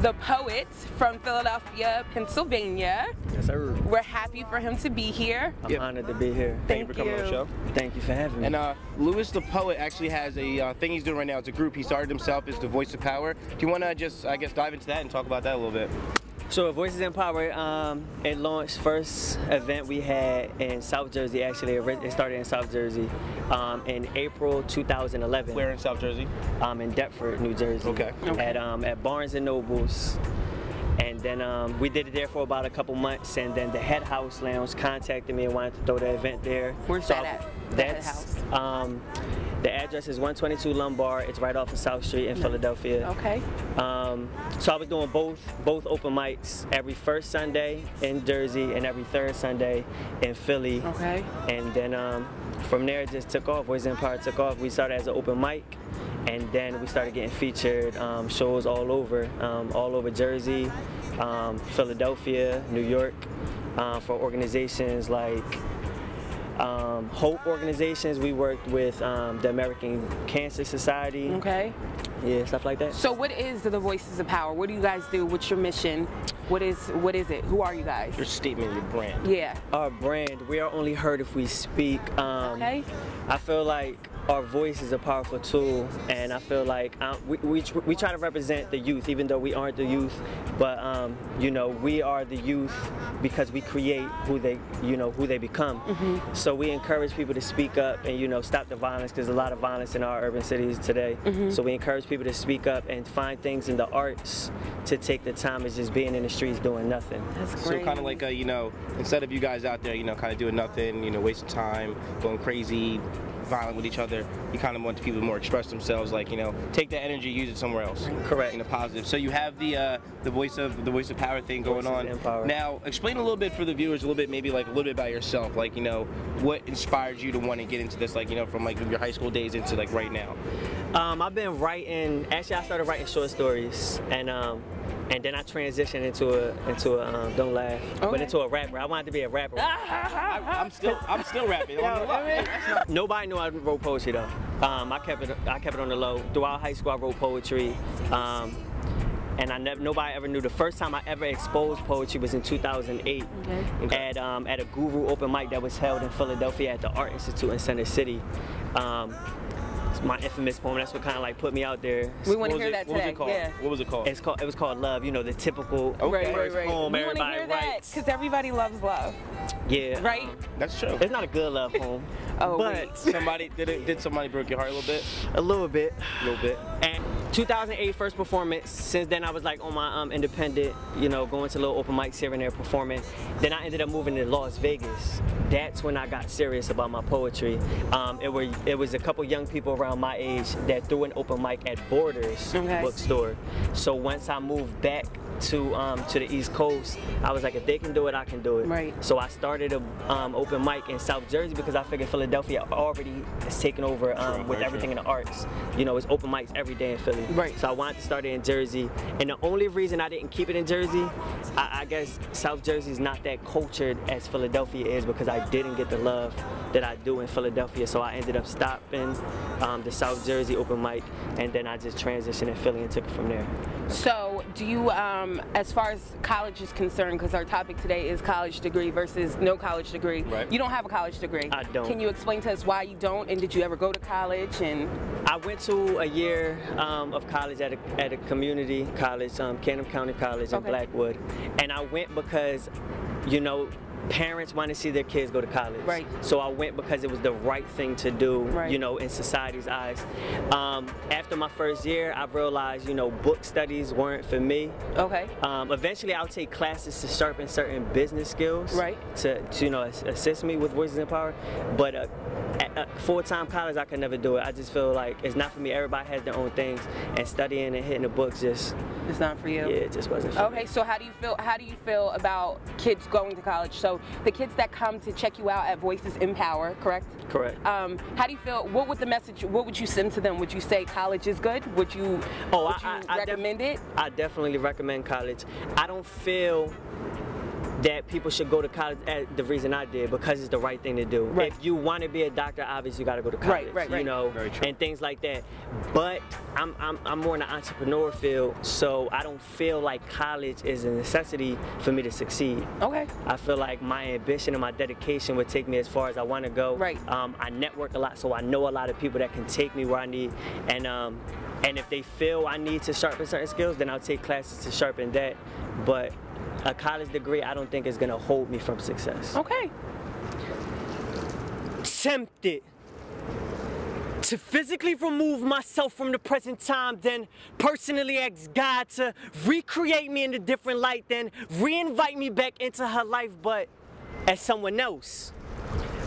the poet from Philadelphia, Pennsylvania. Yes, sir. We're happy for him to be here. I'm honored to be here. Thank you for coming on the show. Thank you for having me. And Lewis the poet actually has a thing he's doing right now. It's a group. He started himself as the Voice of Power. Do you want to just, I guess, dive into that and talk about that a little bit? So Voices in Power, it launched first event we had in South Jersey. Actually, it started in South Jersey in April 2011. Where in South Jersey? In Deptford, New Jersey. Okay. At Barnes and Nobles. And then we did it there for about a couple months, and then the Head House Lounge contacted me and wanted to throw the event there. Where's that at? That's the address is 122 Lombard. It's right off of South Street in Philadelphia. Okay. So I was doing both open mics every first Sunday in Jersey and every third Sunday in Philly. Okay. And then from there it just took off. Voices in Power took off. We started as an open mic, and then we started getting featured shows all over Jersey, Philadelphia, New York, for organizations like Hope organizations. We worked with the American Cancer Society. Okay. Yeah, stuff like that. So what is the Voices of Power? What do you guys do? What's your mission? What is it? Who are you guys? Your statement, your brand. Yeah. Our brand, we are only heard if we speak. Okay. I feel like our voice is a powerful tool, and I feel like we try to represent the youth, even though we aren't the youth. But you know, we are the youth because we create who they become. Mm-hmm. So we encourage people to speak up and stop the violence, because there's a lot of violence in our urban cities today. Mm-hmm. So we encourage people to speak up and find things in the arts to take the time of just being in the streets doing nothing. That's So great. kind of like instead of you guys out there kind of doing nothing, wasting time, going crazy, violent with each other, you kind of want people to more express themselves, like take that energy, use it somewhere else. Correct. In a positive. So you have the voice of power thing going on. Now explain a little bit for the viewers, maybe a little bit about yourself, what inspired you to want to get into this, from your high school days into right now. I've been writing. Actually, I started writing short stories, and then I transitioned into a don't laugh, but into a rapper. I wanted to be a rapper. I'm still rapping. Nobody knew I wrote poetry though. I kept it on the low. Throughout high school, I wrote poetry. And nobody ever knew. The first time I ever exposed poetry was in 2008 at a Guru open mic that was held in Philadelphia at the Art Institute in Center City. It's my infamous poem. That's what kind of put me out there. We want to hear that today. What was it called? Yeah. What was it called? It was called Love. The typical right. poem We everybody want to hear that writes. because everybody loves love. Yeah. Right. That's true. It's not a good love poem. Oh, but somebody did somebody break your heart a little bit? A little bit. A little bit. And 2008 first performance. Since then I was on my independent, going to little open mics here and there performing. Then I ended up moving to Las Vegas. That's when I got serious about my poetry. It was a couple young people around my age that threw an open mic at Borders bookstore. So once I moved back to the East Coast, I was like, if they can do it, I can do it. Right. So I started a open mic in South Jersey because I figured Philadelphia already has taken over with everything in the arts. It's open mics every day in Philly. Right. So I wanted to start it in Jersey, and the only reason I didn't keep it in Jersey, I guess South Jersey is not that cultured as Philadelphia is, because I didn't get the love that I do in Philadelphia. So I ended up stopping the South Jersey open mic, and then I just transitioned in Philly and took it from there. So do you, as far as college is concerned, because our topic today is college degree versus no college degree. Right. You don't have a college degree. I don't. Can you explain to us why you don't, and did you ever go to college? And I went to a year of college at a community college, Canham County College in Blackwood, and I went because, parents want to see their kids go to college. Right. So I went because it was the right thing to do, right. In society's eyes. After my first year, I realized, book studies weren't for me. Okay. Eventually, I'll take classes to sharpen certain business skills. Right. To assist me with Voices in Power. But at full-time college, I could never do it. I just feel like it's not for me. Everybody has their own things, and studying and hitting the books it's not for you. Yeah, it just wasn't for me. Okay, so how do you feel about kids going to college? So the kids that come to check you out at Voices in Power, correct? Correct. How do you feel? What would the message? What would you send to them? Would you say college is good? Would you? I recommend it? I definitely recommend college. I don't feel that people should go to college the reason I did, because it's the right thing to do. Right. If you want to be a doctor, obviously you got to go to college, Right. you know, and things like that. But I'm more in the entrepreneur field, so I don't feel like college is a necessity for me to succeed. Okay. I feel like my ambition and my dedication would take me as far as I want to go. Right. I network a lot, so I know a lot of people that can take me where I need, and if they feel I need to sharpen certain skills, then I'll take classes to sharpen that. But a college degree, I don't think is gonna hold me from success. Okay. Tempted to physically remove myself from the present time, then personally ask God to recreate me in a different light, then re-invite me back into her life, but as someone else.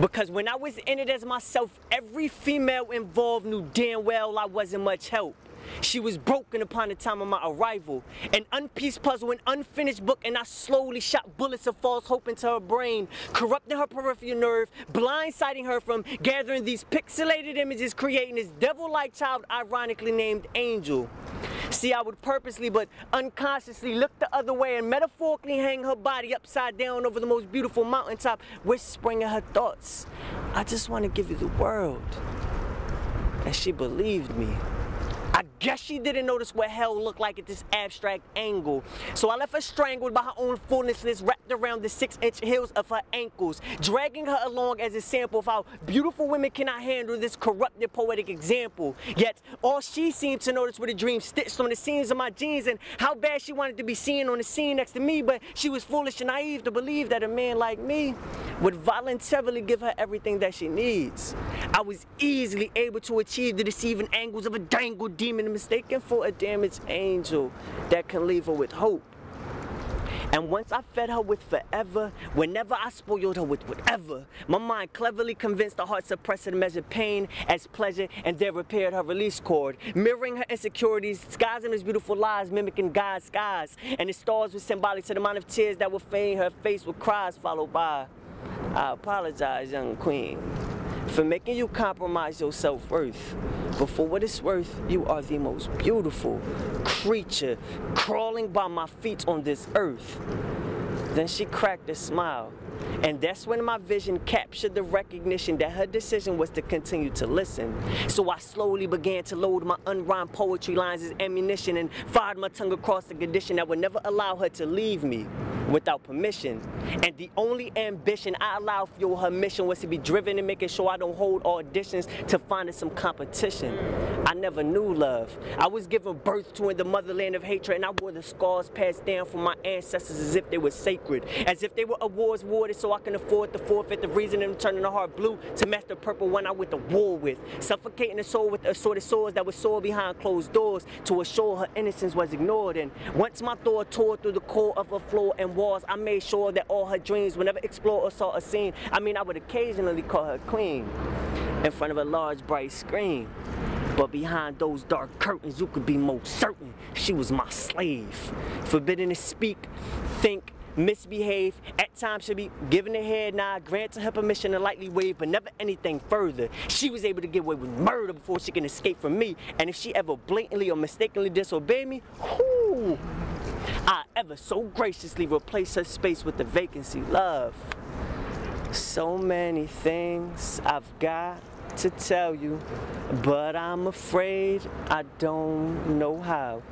Because when I was in it as myself, every female involved knew damn well I wasn't much help. She was broken upon the time of my arrival. An unpieced puzzle, an unfinished book, and I slowly shot bullets of false hope into her brain, corrupting her peripheral nerve, blindsiding her from gathering these pixelated images, creating this devil-like child ironically named Angel. See, I would purposely but unconsciously look the other way and metaphorically hang her body upside down over the most beautiful mountaintop, whispering in her thoughts, I just want to give you the world. And she believed me. I guess she didn't notice what hell looked like at this abstract angle. So I left her strangled by her own fullness wrapped around the 6-inch heels of her ankles, dragging her along as a sample of how beautiful women cannot handle this corrupted poetic example. Yet all she seemed to notice were the dreams stitched on the seams of my jeans and how bad she wanted to be seen on the scene next to me, but she was foolish and naive to believe that a man like me would voluntarily give her everything that she needs. I was easily able to achieve the deceiving angles of a dangled demon mistaken for a damaged angel that can leave her with hope. And once I fed her with forever, whenever I spoiled her with whatever, my mind cleverly convinced the heart suppressor to measure pain as pleasure and then repaired her release cord, mirroring her insecurities, disguising his beautiful lies, mimicking God's skies. And the stars were symbolic to the amount of tears that would fade her face with cries followed by, I apologize, young queen, for making you compromise your self-worth. But for what it's worth, you are the most beautiful creature crawling by my feet on this earth. Then she cracked a smile. And that's when my vision captured the recognition that her decision was to continue to listen. So I slowly began to load my unrhymed poetry lines as ammunition and fired my tongue across the condition that would never allow her to leave me without permission. And the only ambition I allowed fuel her mission was to be driven and making sure I don't hold auditions to finding some competition. I never knew love. I was given birth to in the motherland of hatred, and I wore the scars passed down from my ancestors as if they were sacred, as if they were awards awarded so I can afford to forfeit the reason of turning the heart blue to match the purple one I went to war with, suffocating the soul with assorted swords that were sore behind closed doors to assure her innocence was ignored. And once my thought tore through the core of her floor and walls, I made sure that all her dreams would never explore or saw a scene. I mean, I would occasionally call her queen in front of a large bright screen. But behind those dark curtains, you could be most certain she was my slave. Forbidden to speak, think, misbehave, at times should be given a head nod, granted her permission to lightly wave, but never anything further. She was able to get away with murder before she can escape from me, and if she ever blatantly or mistakenly disobeyed me, whoo, I ever so graciously replace her space with the vacancy. Love. So many things I've got to tell you, but I'm afraid I don't know how.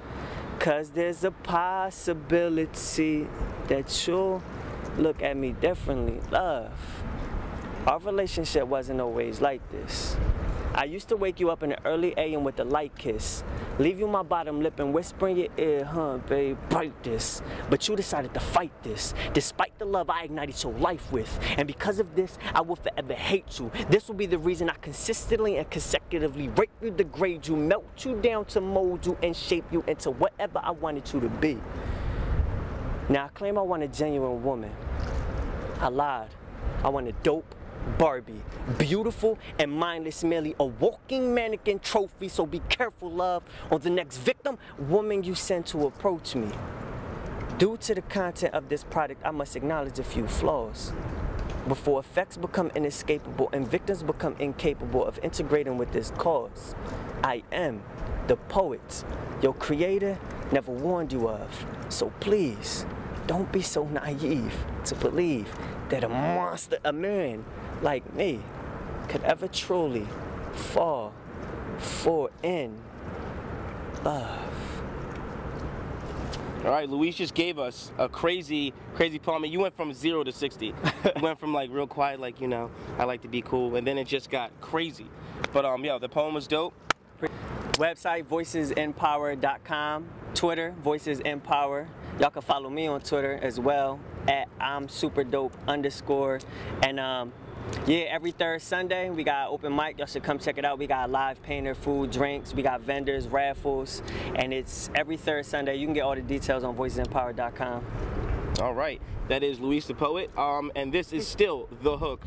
'Cause there's a possibility that you'll look at me differently. Love, our relationship wasn't always like this. I used to wake you up in the early AM with a light kiss, leave you my bottom lip and whisper in your ear, babe, bite this. But you decided to fight this, despite the love I ignited your life with. And because of this, I will forever hate you. This will be the reason I consistently and consecutively rape you, degrade you, melt you down to mold you and shape you into whatever I wanted you to be. Now I claim I want a genuine woman. I lied. I want a dope Barbie, beautiful and mindless, merely a walking mannequin trophy. So be careful, love, on the next victim, woman you send to approach me. Due to the content of this product, I must acknowledge a few flaws. Before effects become inescapable and victims become incapable of integrating with this cause, I am the poet your creator never warned you of. So please, don't be so naive to believe that a monster, a man like me, could ever truly fall in love. All right, Luis just gave us a crazy poem. You went from 0 to 60. You went from like real quiet, like, you know, I like to be cool, and then it just got crazy. But yo, the poem was dope. Website voicesempower.com, Twitter voicesempower. Y'all can follow me on Twitter as well at I'mSuperDope_. And yeah, every third Sunday we got open mic. Y'all should come check it out. We got live painter, food, drinks. We got vendors, raffles, and it's every third Sunday. You can get all the details on voicesempower.com. All right, that is Luis the Poet, and this is still The Hook.